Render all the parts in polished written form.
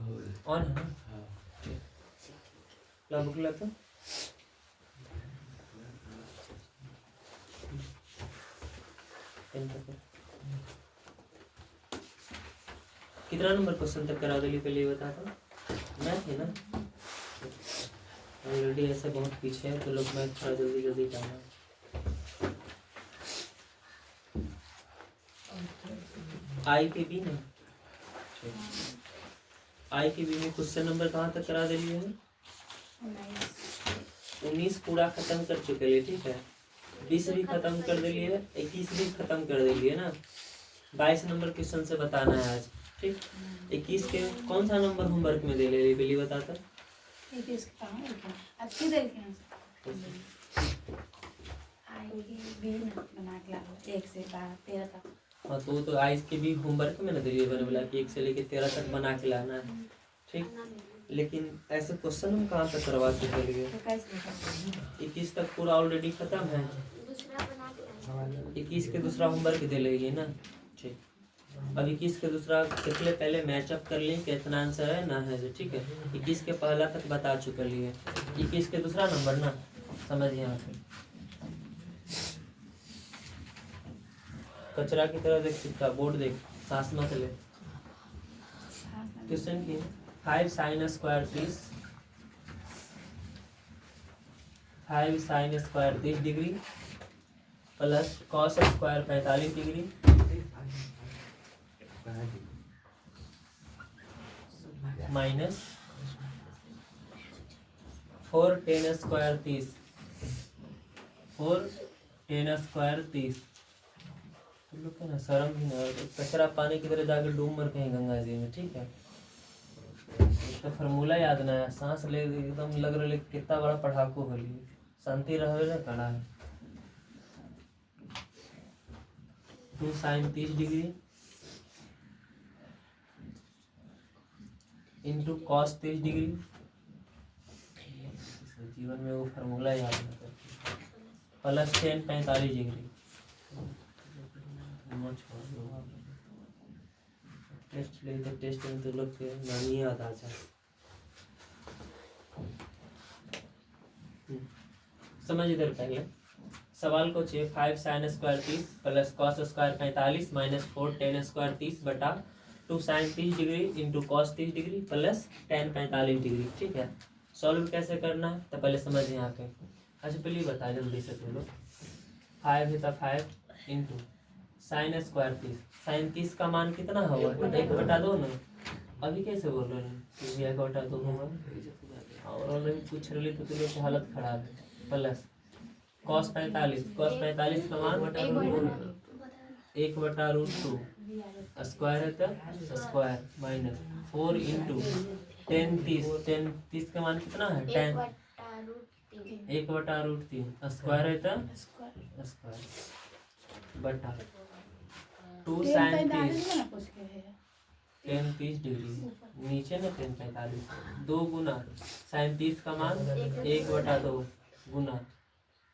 On है ना? ला book ला तो कितना नंबर क्वेश्चन तक करा दिली पहले बता दो। मैथ है ना? ऑलरेडी ऐसे बहुत पीछे है तो लोग मैथ थोड़ा जल्दी जल्दी जाना। आई के बी में क्वेश्चन नंबर कहाँ तक करा दिली है? 19 पूरा खत्म कर चुके लिए, ठीक है। 20 भी खत्म कर दिली है, 21 भी खत्म कर दिली है ना। 22 नंबर क्वेश्चन से बताना है आज, ठीक। 21 के कौन सा नंबर होमवर्क में दे ले बिली बताता? 21 का अच्छी देखिए बना के लाओ 1 से 13 तक। हाँ तो आज के भी होमवर्क में ना दिली बने बोला कि 1 से लेके 13 तक बना के लाना है, ठीक। लेकिन ऐसे क्वेश्चन हम कहाँ तक करवा चुके लिए? 21 तक पूरा ऑलरेडी खत्म है। 21 के दूसरा होमवर्क दे लेगी ना, ठीक। अब 21 के दूसरा कितने पहले मैचअप कर लिए कितना आंसर है ना है, ठीक है। 21 के पहला तक बता चुके लिए, 21 के दूसरा नंबर ना समझिए यहाँ पे। कचरा की तरह देख सकता, बोर्ड देख, सांस मत ले। क्वेश्चन की 5 sin square 30, 5 sin square 30 degree plus cos square 45 degree minus 4 tan square 30, 4 tan square 30। लोग ना शर्म भी ना, कचरा पानी की तरह जाकर डूब मर कहीं गंगा जी में, ठीक है। इसका फार्मूला याद ना है, सांस ले एकदम लग रहा है कितना बड़ा पढ़ाकू हो लिए, शांति रहे ना कड़ा है। 2 sin 30 degree into cos 30 degree. जीवन में वो फार्मूला याद ना कर, प्लस tan 45 डिग्री। टेस्ट ले तो टेस्ट में तो लोग के नानी याद आ जाए। समझ इधर पहले सवाल को चाहिए 5 sin square 30 plus cos square 45 minus 4 tan square 30 बटा 2 sin 30 degree into cos 30 degree plus tan 45 degree, ठीक है। सॉल्व कैसे करना है तो पहले समझिए यहाँ पे। अच्छा पहले बता जल्दी से तुम लोग 5 है तो 5 इंटू साइन स्क्वायर 30, साइन 30 का मान कितना होगा 1/2 ना। अभी कैसे बोल रहे हैं 1/2 होगा और ऑलरेडी पूछ रही तो तुम की हालत खराब है। प्लस cos 45 का मान 1/√2 स्क्वायर है तो स्क्वायर माइनस 4 इंटू tan 30 का मान कितना है 10 1/√3 स्क्वायर है तो स्क्वायर बटा 2 sin 30 tan 30 डिग्री नीचे ना tan 45 2 गुना sin 30 का मान 1/2 गुना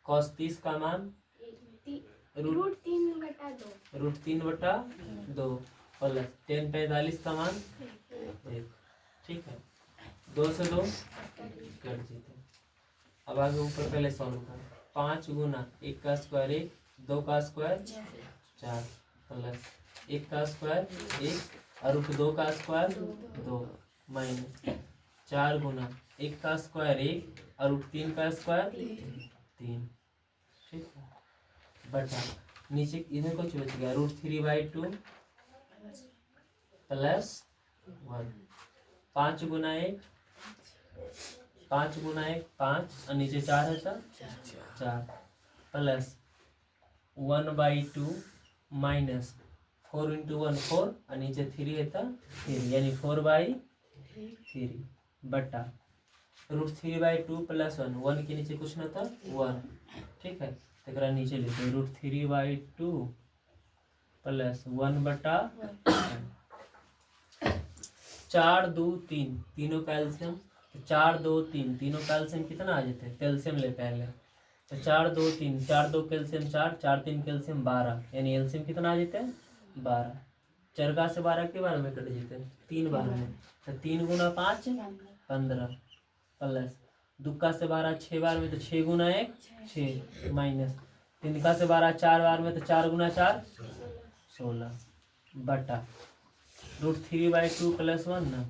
cos 30 का मान √3/2 प्लस tan 45 का मान 1, ठीक है। 2 से 2 कट जीते। अब आगे ऊपर पहले सॉल्व कर 5 गुना 1 का स्क्वायर 1 2 का स्क्वायर 4 प्लस 1 का स्क्वायर 1 और 2 का स्क्वायर 2 माइनस 4 गुना 1 का स्क्वायर 1 और 3 का स्क्वायर 3, ठीक है। बटा नीचे इधर कुछ बच गया √3/2 प्लस 1 5 गुना 1 5 और नीचे 4 है तो 4 प्लस 1/2 माइनस 4 इंटू 1 4 और नीचे 3 है तो 3 यानी 4/3 बटा √3/2 प्लस 1 के नीचे कुछ ना था 1, ठीक है। तो नीचे लेते हैं √3/2 प्लस 1/1 4 2 3 तीनों कैल्शियम 4 2 3 तीनों कैल्शियम कितना आ जाते हैं कैल्शियम ले पहले तो 4 2 3 4 2 कैल्शियम 4 4 3 कैल्शियम 12 यानी एल्शियम कितना आ जाता है 12, चरका से 12 के बार में कट जेते 3 बार में, तो 3 गुना 5 15 प्लस दुक्का से 12 6 बार में, तो 6 गुना 1 6 माइनस तिनका से 12 4 बार में, तो 4 गुना 4 16 बटा √3/2 प्लस 1 ना,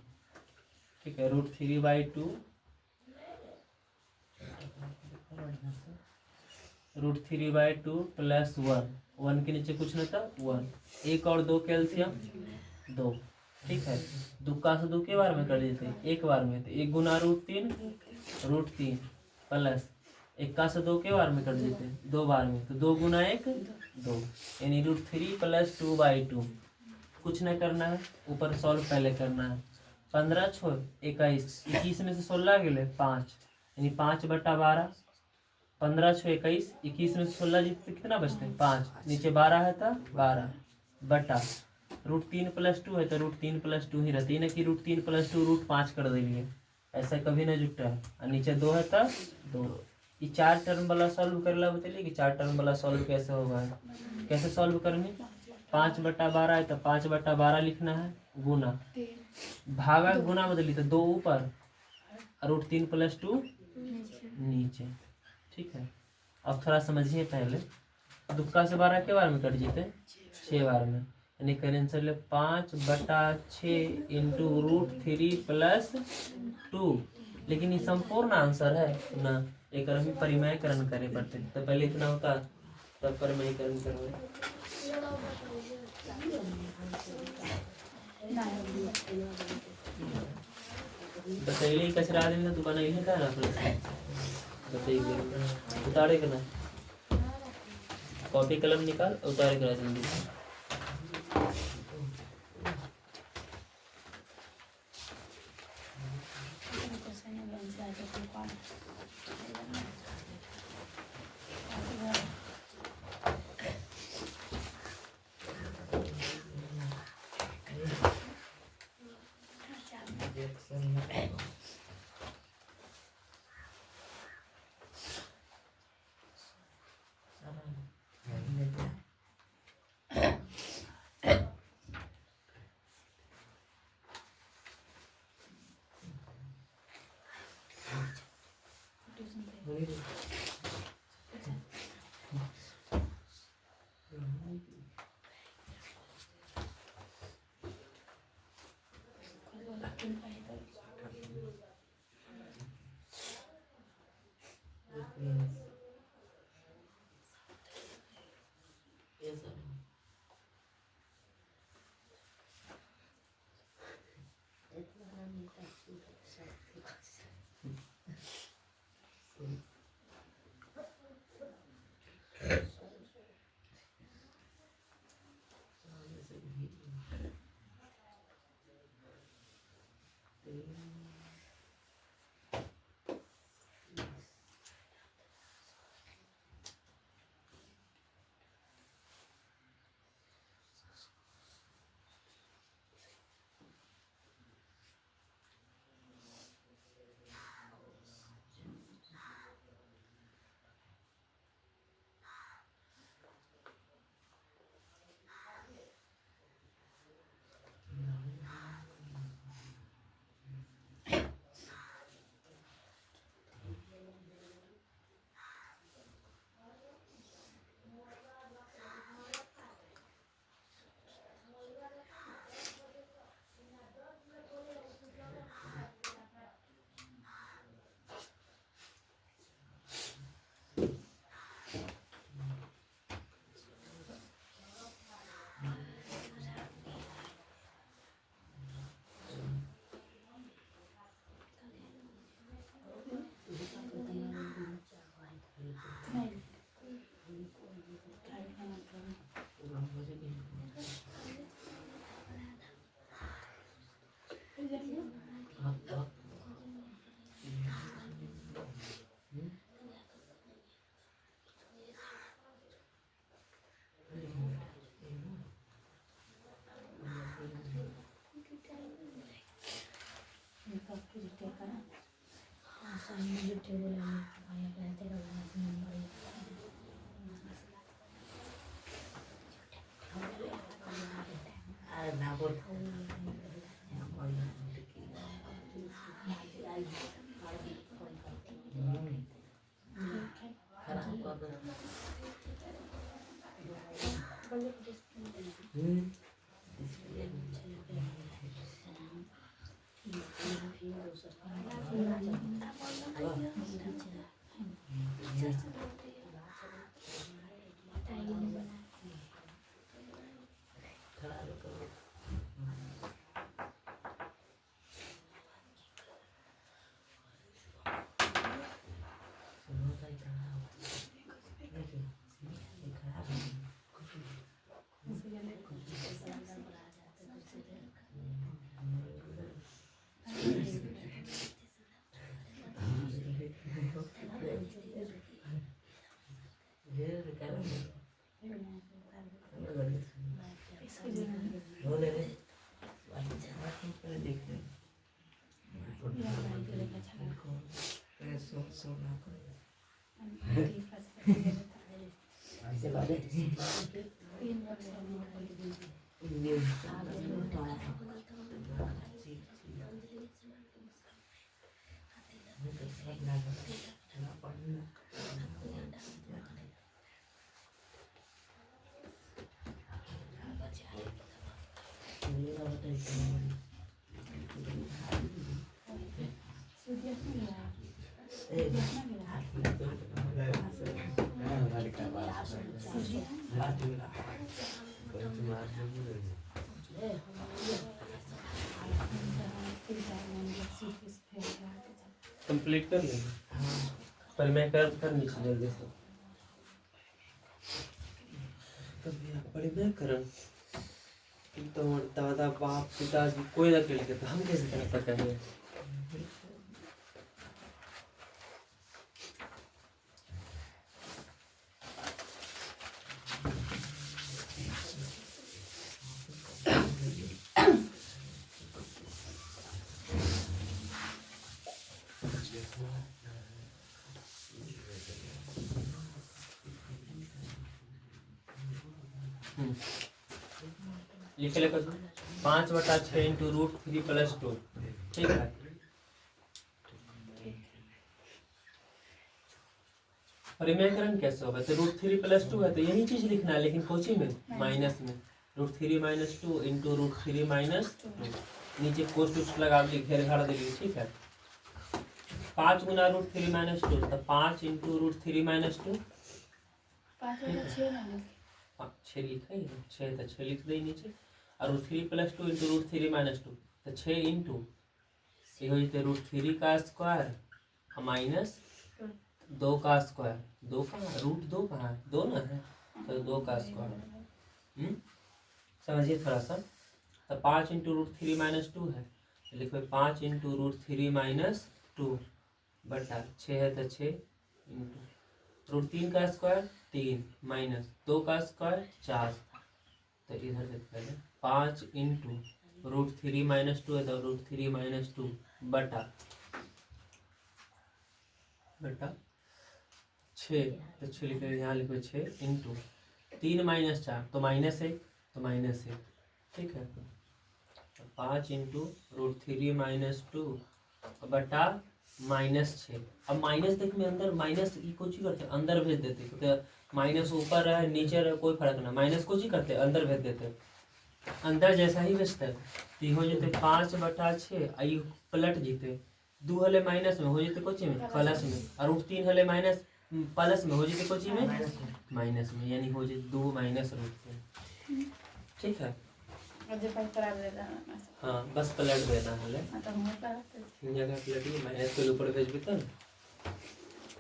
ठीक है √3/2 √3/2 प्लस 1 के नीचे कुछ नहीं था 1 1 और 2 कैल्शियम 2, ठीक है दुक्का से 2 के बार में कर देते एक बार में, तो 1 गुना √3 प्लस 1 से 2 के बार में कर देते 2 बार में, तो 2 गुना 1 2 यानी √3 प्लस 2/2 कुछ नहीं करना है, ऊपर सॉल्व पहले करना है। 15 छोड़ 21 21 में से 16 गए 5 यानी 5/12 15 छो 21 21 में से 16 जीतते कितना बचते हैं 5, नीचे 12 है तो 12 बटा √3 प्लस 2 है तो √3 प्लस 2 ही रहती है ना कि √3 प्लस 2 √5 कर देंगे, ऐसा कभी ना जुटता है। और नीचे 2 है तो 2 ये 4 टर्म वाला सॉल्व कर ला बताइए कि 4 टर्म वाला सॉल्व कैसे होगा, कैसे सॉल्व करेंगे 5/12 है तो 5/12 लिखना है गुना भागा गुना बदली तो 2 ऊपर √3 प्लस 2 नीचे, ठीक है। अब थोड़ा समझिए पहले दुक्का से 12 के बार में कट जीते 6 बार में, यानी करें आंसर 5/6 इंटू √3 प्लस 2, लेकिन ये संपूर्ण आंसर है ना, एक हम परिमयकरण करे पड़ते तो पहले इतना होता तब परिमयकरण करवाए। बताइए कचरा आदमी दुकान नहीं था ना बताइए उतारे करना कॉपी कलम निकाल उतारे करा जल्दी। कंप्लीट कर लेंगे। पर मैं कर नीचे जल्दी से बड़ी मैं करन तो दादा बाप पिताजी कोई ना खेल के तो हम कैसे कर सकते हैं। लिखे लिखो 5/6 इंटू √3 + 2। ठीक है। परिमेयकरण कैसे होगा? तो √3 + 2 है तो यही चीज लिखना है, लेकिन कोची में माइनस में √3 - 2 इंटू √3 - 2 नीचे कोष्ट उष्ट लगा दी घेर घाड़ देंगे। ठीक है। 5 गुना √3 - 2 तो 5 इंटू √3 - 2 6 लिखा ही है 6 तो 6 लिख दे नीचे और √3 + 2 इंटू √3 - 2 तो 6 इंटू ये हो जाते √3 का स्क्वायर माइनस 2 का स्क्वायर। 2 कहाँ √2 कहाँ है? 2 ना है तो 2 का स्क्वायर। समझिए थोड़ा सा। तो 5 इंटू √3 - 2 है तो लिखो 5 इंटू √3 - 2 बटा 6 है तो 6 इंटू √3 का स्क्वायर 3 माइनस 2 का स्क्वायर 4 तो इधर से पहले 5 इंटू √3 - 2 है तो √3 - 2 बटा 6 तो 6 लिखो यहाँ लिखो 6 इंटू 3 माइनस 4 तो -1 तो -1। ठीक है। 5 इंटू √3 - 2 बटा -6। अब माइनस देख में अंदर माइनस कुछ ही करते अंदर भेज देते तो माइनस ऊपर रहे नीचे रहे कोई फर्क ना माइनस कुछ ही करते अंदर भेज देते अंदर जैसा ही भेजते तो हो जाते 5/6 आई पलट जीते 2 हले माइनस में हो जाते कोची में प्लस में और √3 हले माइनस प्लस में हो जाते कोची में माइनस में यानी हो जाते 2 माइनस √3। ठीक है। हाँ बस पलट देना हले जगह पलटिए माइनस के ऊपर भेज भी तब।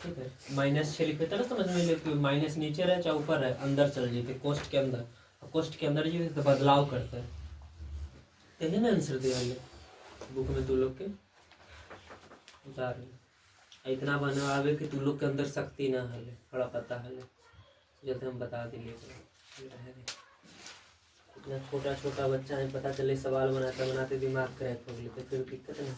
ठीक है। -6 लिखे तो समझ में ले माइनस नीचे रहे चाहे ऊपर रहे अंदर चल जाते कोष्ट के अंदर कोष्ट के अंदर जी तो बदलाव करते हैं यही ना आंसर दिया बुक में तू लोग के उतार इतना बनवावे कि तू लोग के अंदर शक्ति ना हले थोड़ा पता हले जैसे हम बता दिए इतना छोटा छोटा बच्चा है पता चले सवाल बनाते बनाते दिमाग क्रैक हो गए तो फिर दिक्कत नहीं।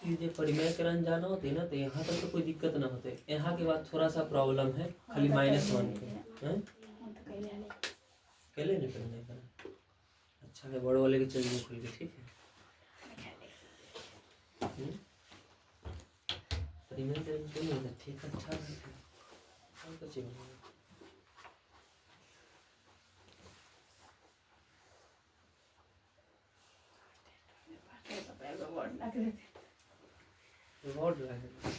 कीजिए, परिमेय के रन जाना होते ना तो यहाँ तक तो कोई दिक्कत ना होते, यहाँ के बाद थोड़ा सा प्रॉब्लम है खाली -1 के हैं। अकेले नहीं करने का, अच्छा है बड़े वाले के चलिए खुल के, ठीक है। परिमेय के रन क्यों नहीं होता, ठीक है, अच्छा है और कुछ नहीं। रिवॉर्ड रहेगा।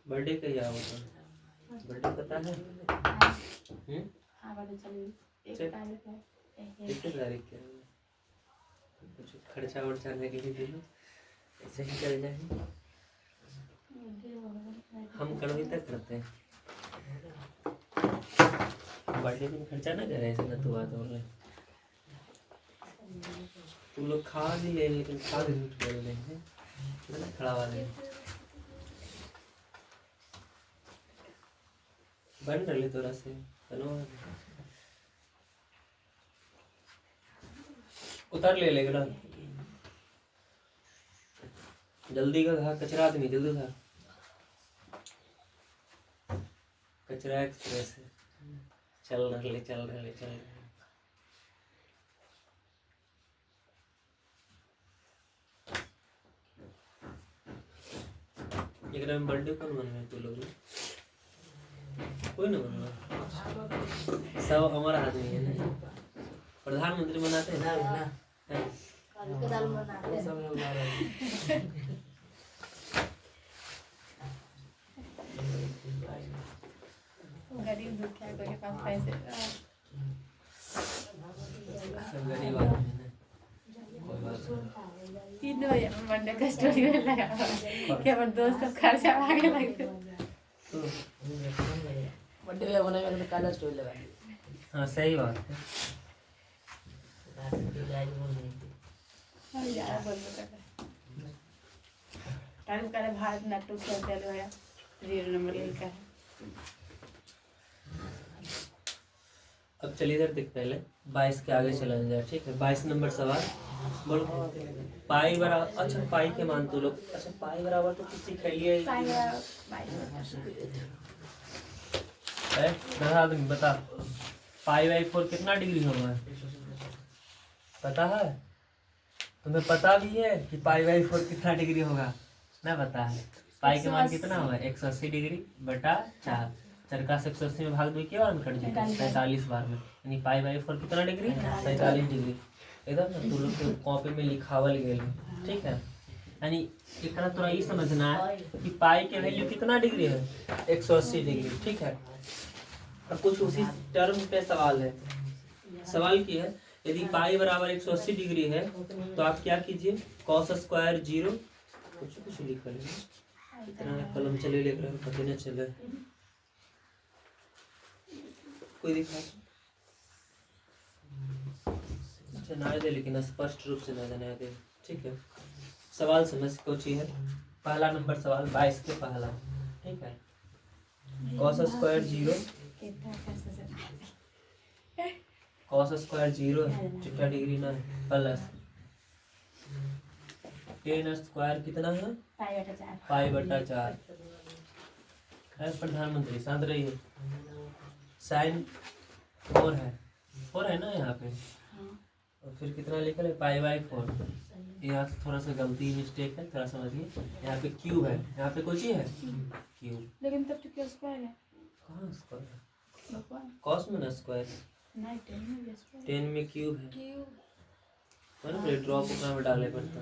बर्थडे का क्या होता है, बर्थडे पता है? कितने तारीख के है? कुछ खर्चा वर्चा लगे ही दिन ऐसे ही चल जाए, हम कड़वी तक करते हैं। बर्थडे में खर्चा ना करे ऐसे ना, तो बात हो रहा है। तुम लोग खा भी ले लेकिन खा भी झूठ बोल रहे हैं, कितना खड़ा वाले बन रही तोरा से बनो, उतार ले लेगा ना जल्दी का, कहा कचरा आदमी जल्दी था, कचरा एक्सप्रेस है, चल रहे चल रहे चल रहे। एक में बर्थडे कौन मन रहे तू लोग, कोई ना मन रहा, सब हमारा आदमी है ना, प्रधानमंत्री बनाते हैं ना। गरीब दुखिया के पास पैसे, सब गरीब आदमी है ना, कोई बात नहीं। तीन बजे बर्थडे का स्टोरी में लगा कि हमारे दोस्त सब खर्चा आगे लगे, बर्थडे में होने में काला स्टोरी लगा। हाँ सही बात है। यार बोल रहा टाइम करे भारत नाट्यम खेलते हैं, 0 नंबर लेकर। अब चलिए इधर देख, पहले 22 के आगे चला जाए, ठीक है। 22 नंबर सवाल बोलो, पाई बराबर, अच्छा पाई के मान तो लोग, अच्छा पाई बराबर तो किसी खाइए आदमी बता, पाई/4 कितना डिग्री होगा, पता है तुम्हें? पता भी है कि पाई/4 कितना डिग्री होगा ना, पता है? पाई के मान कितना होगा, 180 डिग्री बटा 4, 4 का 180 में भाग दो के बार में कट जाएगा 45 बार में, यानी पाई/4 कितना डिग्री, 45 डिग्री। एकदम ना तू लोग के कॉपी में लिखावल गए, ठीक है। यानी एक तोरा ये समझना है कि पाई के वैल्यू कितना डिग्री है, 180 डिग्री, ठीक है। और कुछ उसी टर्म पे सवाल है, सवाल की है यदि पाई बराबर 180 डिग्री है तो आप क्या कीजिए, cos स्क्वायर 0, कुछ लिख लेंगे, इतना कलम चले ले रहे पता नहीं चले, कोई दिखा ना दे लेकिन स्पष्ट रूप से ना दे, ठीक है। सवाल समझ कुछ है, पहला नंबर सवाल 22 के पहला, ठीक है। cos स्क्वायर 0, cos स्क्वायर 0 चिट्ठा डिग्री ना प्लस tan स्क्वायर कितना है, पाई/4 है। प्रधानमंत्री शांत रहिए, साइन 4 है ना यहाँ पे, और फिर कितना लिखा है पाई/4, यहाँ से थोड़ा सा गलती मिस्टेक है, थोड़ा समझिए। यहाँ पे क्यूब है, यहाँ पे कुछ ही है क्यूब, लेकिन तब तो क्या स्क्वायर है, कहाँ स्क्वायर, cos में ना स्क्वायर, नहीं 10 में भी स्क्वायर, 10 में क्यूब है, मैंने ड्रॉप में डाले पड़ता।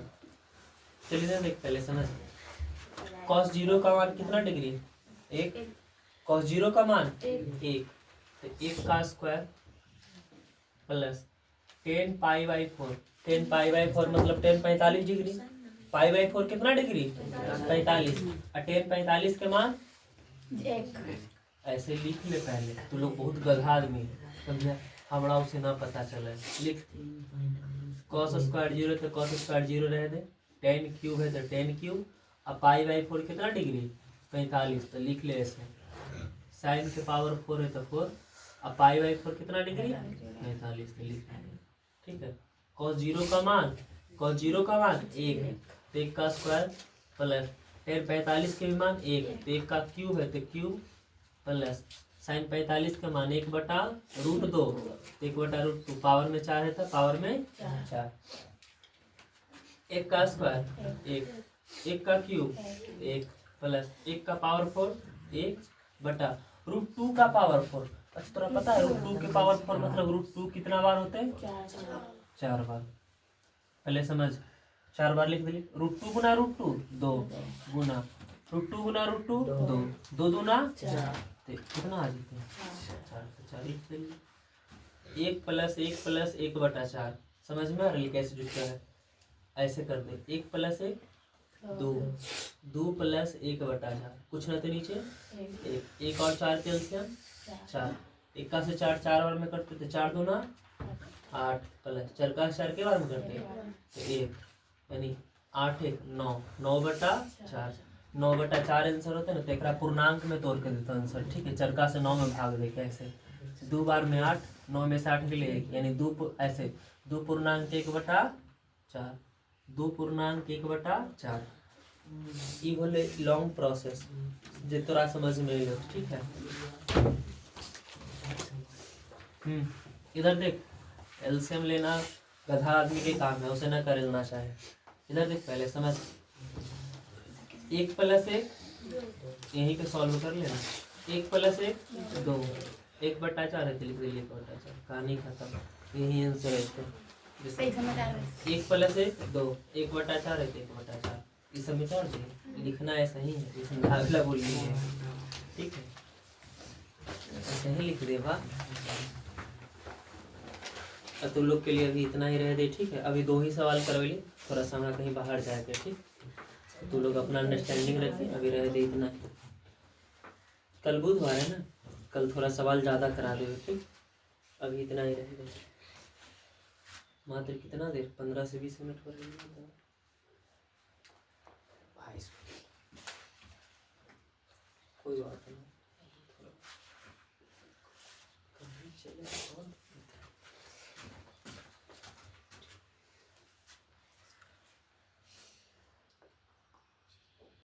चलिए ना देख पहले समझ, cos 0 का मान कितना डिग्री, 1, cos 0 का मान 1, तो 1 का स्क्वायर प्लस 10 पाई/4, 10 पाई/4 मतलब 10 45 डिग्री, पाई/4 कितना डिग्री, 45, और 10 45 के मान 1, ऐसे लिख ले पहले, तू लोग बहुत गधा आदमी समझे, हमरा उसे ना पता चले, लिख cos स्क्वायर 0 तो cos स्क्वायर 0 रह दे, 10 क्यूब है तो 10 क्यूब, अब पाई/4 कितना डिग्री, 45, तो लिख ले ऐसे, साइन के पावर 4 है तो 4, अब पाई/4 कितना डिग्री, 45, तो लिख ले, ठीक है। cos 0 का मान cos 0 का मान 1 है तो 1 का स्क्वायर प्लस फिर 45 के भी मान 1 है तो 1 का क्यूब है तो क्यूब प्लस साइन 45 का मान 1/√2 तो 1/√2 पावर में 4 है तो पावर में 4 1 का स्क्वायर 1 का क्यूब 1 प्लस 1 का पावर 4 1/√2 का पावर 4। अच्छा तोरा पता है √2 के पावर 4 मतलब √2 कितना बार होते हैं? 4 बार। पहले समझ 4 बार लिख दिली। √2 गुना √2 2 गुना √2 गुना √2 2 2 दूना 4 कितना आ जाते हैं 4 तो 4 लिख दिली। 1 प्लस 1 प्लस 1/4 समझ में आ रही कैसे जुड़ता है? ऐसे कर दे 1 प्लस 1 2 2 प्लस 1/4 कुछ ना तो नीचे 1 और 4 के एलसीएम 4 1 का से 4 4 बार में करते थे 4 दूना 8 प्लस 4 का 4 के बार में करते तो 1 यानी 8 1 9 9/4 9/4 आंसर होता है ना तो एक पूर्णांक में तोड़ के देता आंसर। ठीक है 4 का से 9 में भाग दे कैसे 2 बार में 8 9 में से 8 के लिए 1 यानी 2 ऐसे 2 पूर्णांक 1/4 2 पूर्णांक 1/4 ये बोले लॉन्ग प्रोसेस जे तोरा समझ में आइलो। ठीक है इधर देख एलसीएम लेना गधा आदमी के काम है उसे ना कर लेना चाहे। इधर देख पहले समझ 1 प्लस 1 यहीं पे सॉल्व कर लेना 1 प्लस 1 2 1/4 है तो लिख दिलिए 1/4 कहानी खत्म यही आंसर है इसका। 1 प्लस 1 2 1/4 है तो 1/4 ये सब मिटा दे लिखना ऐसा ही है ये समझावला बोली है। ठीक है ऐसे ही लिख दे बा तुम लोग के लिए अभी इतना ही रह दे। ठीक है अभी 2 ही सवाल करवेली थोड़ा सा हमारा कहीं बाहर जाएगा। ठीक तुम लोग अपना अंडरस्टैंडिंग रखिए अभी रह दे इतना ही। कल बुधवार है ना कल थोड़ा सवाल ज़्यादा करा देवे। ठीक अभी इतना ही रह दे मात्र कितना देर 15 से 20 मिनट हो रही है।